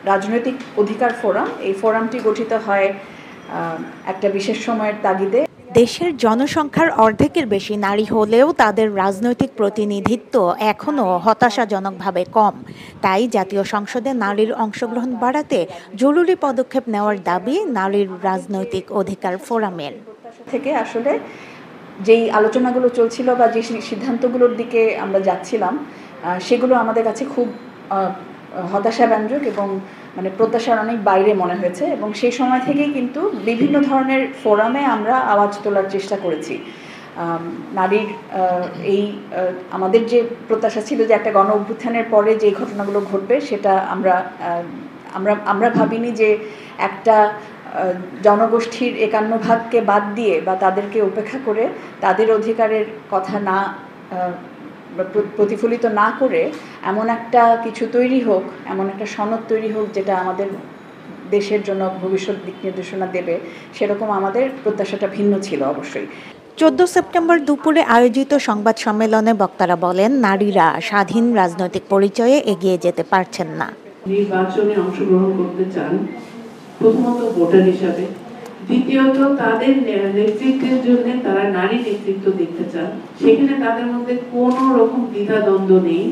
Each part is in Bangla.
রাজনৈতিক অধিকার ফোরাম, এই ফোরামটি গঠিত হয় একটা বিশেষ সময়ের তাগিদে। দেশের জনসংখ্যার অর্ধেকের বেশি নারী হলেও তাদের রাজনৈতিক প্রতিনিধিত্ব এখনও হতাশাজনকভাবে কম। তাই জাতীয় সংসদে নারীর অংশগ্রহণ বাড়াতে জরুরি পদক্ষেপ নেওয়ার দাবি নারীর রাজনৈতিক অধিকার ফোরামের। থেকে আসলে যেই আলোচনাগুলো চলছিল বা যে সিদ্ধান্তগুলোর দিকে আমরা যাচ্ছিলাম সেগুলো আমাদের কাছে খুব হতাশাব্যঞ্জক এবং প্রত্যাশার অনেক বাইরে মনে হয়েছে, এবং সেই সময় থেকেই কিন্তু বিভিন্ন ধরনের ফোরামে আমরা আওয়াজ তোলার চেষ্টা করেছি। নারীর এই আমাদের যে প্রত্যাশা ছিল যে একটা গণ অভ্যুত্থানের পরে যে ঘটনাগুলো ঘটবে সেটা আমরা ভাবিনি যে একটা জনগোষ্ঠীর 51% বাদ দিয়ে বা তাদেরকে উপেক্ষা করে তাদের অধিকারের কথা না প্রতিফলিত না করে এমন একটা কিছু তৈরি হোক, এমন একটা সনদ তৈরি হোক যেটা আমাদের দেশের জন্য ভবিষ্যৎ দিক নির্দেশনা দেবে, সেরকম আমাদের প্রত্যাশাটা ভিন্ন ছিল। অবশ্যই 14 সেপ্টেম্বর দুপুরে আয়োজিত সংবাদ সম্মেলনে বক্তারা বলেন, নারীরা স্বাধীন রাজনৈতিক পরিচয়ে এগিয়ে যেতে পারছেন না। নির্বাচনে অংশগ্রহণ করতে চান, প্রথমত ভোটার হিসাবে, দ্বিতীয়ত তাদের নেতৃত্বের জন্য তারা নারী নেতৃত্ব দেখতে চান, সেখানে তাদের মধ্যে কোনো রকম দ্বিধাদ্বন্দ্ব নেই।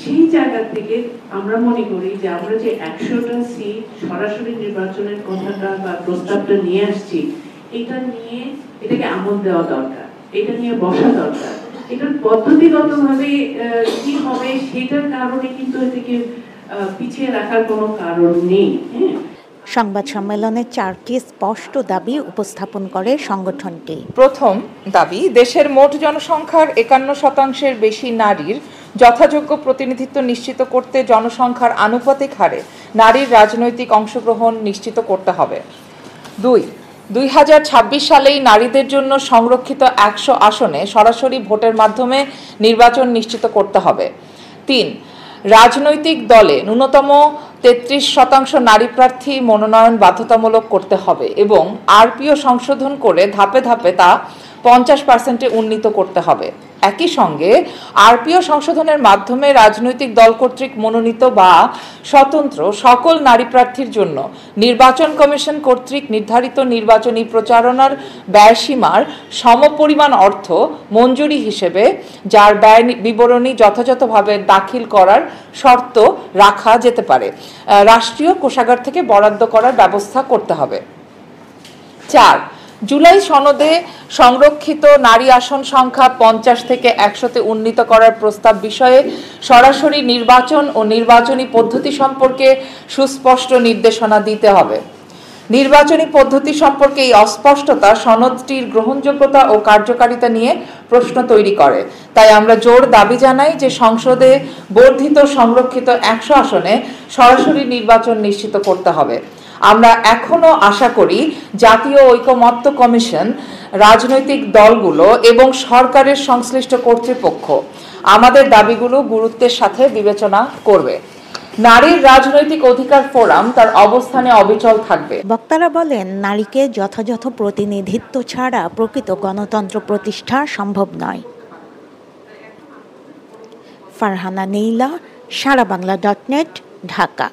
সেই জায়গা থেকে আমরা মনে করি যে আমরা যে 100টা সিট সরাসরি নির্বাচনের কথাটা বা প্রস্তাবটা নিয়ে আসছি, এটাকে আমল দেওয়া দরকার, এটা নিয়ে বসা দরকার। এটার পদ্ধতিগতভাবে কি হবে সেটার কারণে কিন্তু এটাকে পিছিয়ে রাখার কোনো কারণ নেই। সংবাদ সম্মেলনে 4টি স্পষ্ট দাবি উপস্থাপন করে সংগঠনটি। প্রথম দাবি, দেশের মোট জনসংখ্যার 51%-এর বেশি নারীর যথাযোগ্য প্রতিনিধিত্ব নিশ্চিত করতে জনসংখ্যার আনুপাতিক হারে নারীর রাজনৈতিক অংশগ্রহণ নিশ্চিত করতে হবে। 2026 সালেই নারীদের জন্য সংরক্ষিত 100 আসনে সরাসরি ভোটের মাধ্যমে নির্বাচন নিশ্চিত করতে হবে। 3, রাজনৈতিক দলে ন্যূনতম 33% নারী প্রার্থী মনোনয়ন বাধ্যতামূলক করতে হবে এবং আরপিও সংশোধন করে ধাপে ধাপে তা 50%-এ উন্নীত করতে হবে। একই সঙ্গে আরপিও সংশোধনের মাধ্যমে রাজনৈতিক দল কর্তৃক মনোনীত বা স্বতন্ত্র সকল নারী প্রার্থীর জন্য নির্বাচন কমিশন কর্তৃক নির্ধারিত নির্বাচনী প্রচারণার ব্যয়সীমার সমপরিমাণ অর্থ মঞ্জুরি হিসেবে যার ব্যয় বিবরণী যথাযথভাবে দাখিল করার শর্ত রাখা যেতে পারে রাষ্ট্রীয় কোষাগার থেকে বরাদ্দ করার ব্যবস্থা করতে হবে। 4, জুলাই সনদে সংরক্ষিত নারী আসন সংখ্যা 50 থেকে 100-তে উন্নীত করার প্রস্তাব বিষয়ে সরাসরি নির্বাচন ও নির্বাচনী পদ্ধতি সম্পর্কে সুস্পষ্ট নির্দেশনা দিতে হবে। নির্বাচনী পদ্ধতি সম্পর্কে এই অস্পষ্টতা সনদটির গ্রহণযোগ্যতা ও কার্যকারিতা নিয়ে প্রশ্ন তৈরি করে। তাই আমরা জোর দাবি জানাই যে সংসদে বর্ধিত সংরক্ষিত 100 আসনে সরাসরি নির্বাচন নিশ্চিত করতে হবে। আমরা এখনো আশা করি জাতীয় ঐকমত্য কমিশন, রাজনৈতিক দলগুলো এবং সরকারের সংশ্লিষ্ট কর্তৃপক্ষ আমাদের দাবিগুলো গুরুত্বের সাথে বিবেচনা করবে। নারীর রাজনৈতিক অধিকার ফোরাম তার অবস্থানে অবিচল থাকবে। বক্তারা বলেন, নারীকে যথাযথ প্রতিনিধিত্ব ছাড়া প্রকৃত গণতন্ত্র প্রতিষ্ঠা সম্ভব নয়। ফারহানা নীলা, সারাবাংলা.net, ঢাকা।